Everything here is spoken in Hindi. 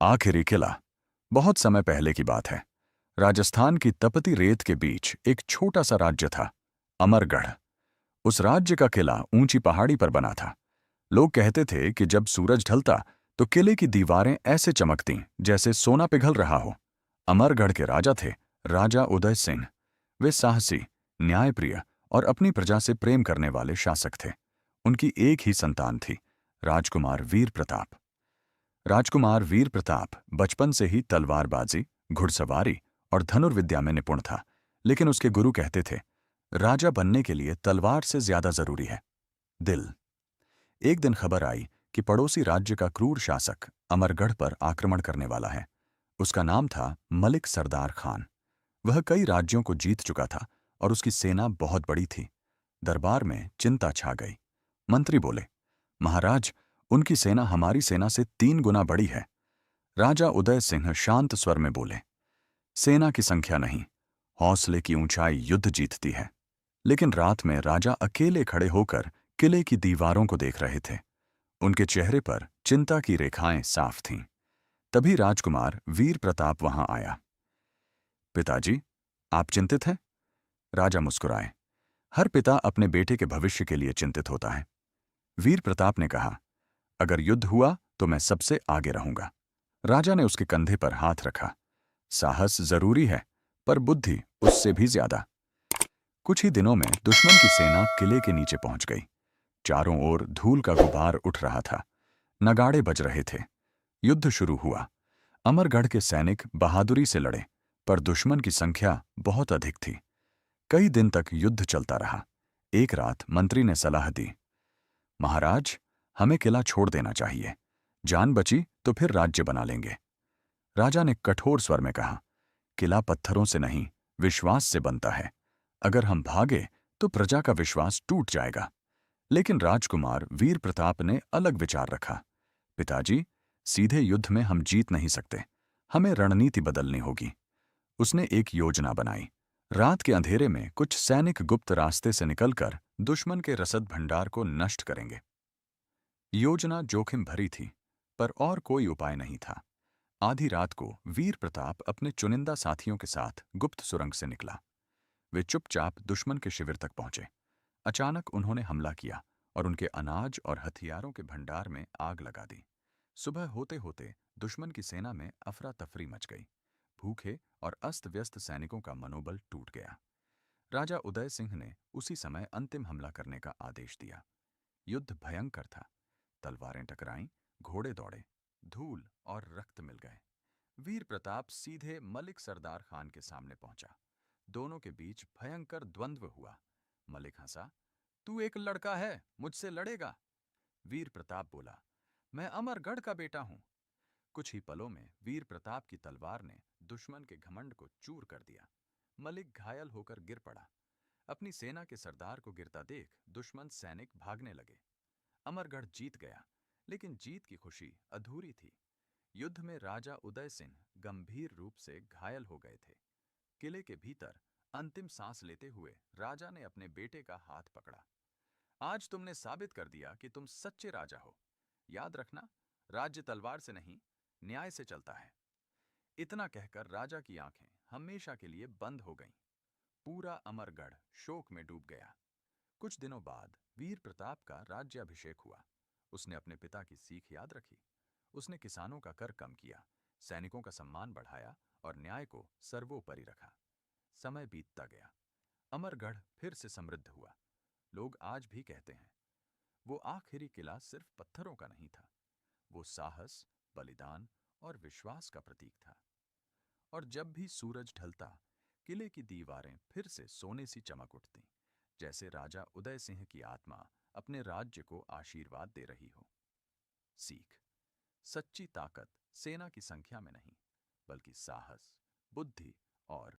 आखिरी किला। बहुत समय पहले की बात है। राजस्थान की तपती रेत के बीच एक छोटा सा राज्य था, अमरगढ़। उस राज्य का किला ऊंची पहाड़ी पर बना था। लोग कहते थे कि जब सूरज ढलता तो किले की दीवारें ऐसे चमकतीं जैसे सोना पिघल रहा हो। अमरगढ़ के राजा थे राजा उदय सिंह। वे साहसी, न्यायप्रिय और अपनी प्रजा से प्रेम करने वाले शासक थे। उनकी एक ही संतान थी, राजकुमार वीर प्रताप। राजकुमार वीर प्रताप बचपन से ही तलवारबाजी, घुड़सवारी और धनुर्विद्या में निपुण था। लेकिन उसके गुरु कहते थे, राजा बनने के लिए तलवार से ज्यादा जरूरी है दिल। एक दिन खबर आई कि पड़ोसी राज्य का क्रूर शासक अमरगढ़ पर आक्रमण करने वाला है। उसका नाम था मलिक सरदार खान। वह कई राज्यों को जीत चुका था और उसकी सेना बहुत बड़ी थी। दरबार में चिंता छा गई। मंत्री बोले, महाराज, उनकी सेना हमारी सेना से 3 गुना बड़ी है। राजा उदय सिंह शांत स्वर में बोले, सेना की संख्या नहीं, हौसले की ऊंचाई युद्ध जीतती है। लेकिन रात में राजा अकेले खड़े होकर किले की दीवारों को देख रहे थे। उनके चेहरे पर चिंता की रेखाएं साफ थीं। तभी राजकुमार वीर प्रताप वहां आया। पिताजी, आप चिंतित हैं? राजा मुस्कुराए। हर पिता अपने बेटे के भविष्य के लिए चिंतित होता है। वीर प्रताप ने कहा, अगर युद्ध हुआ तो मैं सबसे आगे रहूंगा। राजा ने उसके कंधे पर हाथ रखा। साहस जरूरी है, पर बुद्धि उससे भी ज्यादा। कुछ ही दिनों में दुश्मन की सेना किले के नीचे पहुंच गई। चारों ओर धूल का गुबार उठ रहा था। नगाड़े बज रहे थे। युद्ध शुरू हुआ। अमरगढ़ के सैनिक बहादुरी से लड़े, पर दुश्मन की संख्या बहुत अधिक थी। कई दिन तक युद्ध चलता रहा। एक रात मंत्री ने सलाह दी, महाराज, हमें किला छोड़ देना चाहिए। जान बची तो फिर राज्य बना लेंगे। राजा ने कठोर स्वर में कहा, किला पत्थरों से नहीं, विश्वास से बनता है। अगर हम भागे तो प्रजा का विश्वास टूट जाएगा। लेकिन राजकुमार वीर प्रताप ने अलग विचार रखा। पिताजी, सीधे युद्ध में हम जीत नहीं सकते। हमें रणनीति बदलनी होगी। उसने एक योजना बनाई। रात के अंधेरे में कुछ सैनिक गुप्त रास्ते से निकलकर दुश्मन के रसद भंडार को नष्ट करेंगे। योजना जोखिम भरी थी, पर और कोई उपाय नहीं था। आधी रात को वीर प्रताप अपने चुनिंदा साथियों के साथ गुप्त सुरंग से निकला। वे चुपचाप दुश्मन के शिविर तक पहुंचे। अचानक उन्होंने हमला किया और उनके अनाज और हथियारों के भंडार में आग लगा दी। सुबह होते होते दुश्मन की सेना में अफरा तफरी मच गई। भूखे और अस्त व्यस्त सैनिकों का मनोबल टूट गया। राजा उदय सिंह ने उसी समय अंतिम हमला करने का आदेश दिया। युद्ध भयंकर था। तलवारें टकराईं, घोड़े दौड़े, धूल और रक्त मिल गए। वीर प्रताप सीधे मलिक सरदार खान के सामने पहुंचा। दोनों के बीच भयंकर द्वंद्व हुआ। मलिक हंसा, तू एक लड़का है, मुझसे लड़ेगा? वीर प्रताप बोला, मैं अमरगढ़ का बेटा हूं। कुछ ही पलों में वीर प्रताप की तलवार ने दुश्मन के घमंड को चूर कर दिया। मलिक घायल होकर गिर पड़ा। अपनी सेना के सरदार को गिरता देख दुश्मन सैनिक भागने लगे। अमरगढ़ जीत गया, लेकिन जीत की खुशी अधूरी थी। युद्ध में राजा उदय सिंह गंभीर रूप से घायल हो गए थे। किले के भीतर अंतिम सांस लेते हुए राजा ने अपने बेटे का हाथ पकड़ा। आज तुमने साबित कर दिया कि तुम सच्चे राजा हो। याद रखना, राज्य तलवार से नहीं, न्याय से चलता है। इतना कहकर राजा की आंखें हमेशा के लिए बंद हो गईं। पूरा अमरगढ़ शोक में डूब गया। कुछ दिनों बाद वीर प्रताप का राज्याभिषेक हुआ। उसने अपने पिता की सीख याद रखी। उसने किसानों का कर कम किया, सैनिकों का सम्मान बढ़ाया और न्याय को सर्वोपरि रखा। समय बीतता गया। अमरगढ़ फिर से समृद्ध हुआ। लोग आज भी कहते हैं, वो आखिरी किला सिर्फ पत्थरों का नहीं था। वो साहस, बलिदान और विश्वास का प्रतीक था। और जब भी सूरज ढलता, किले की दीवारें फिर से सोने सी चमक उठतीं, जैसे राजा उदय सिंह की आत्मा अपने राज्य को आशीर्वाद दे रही हो। सीख: सच्ची ताकत सेना की संख्या में नहीं, बल्कि साहस, बुद्धि और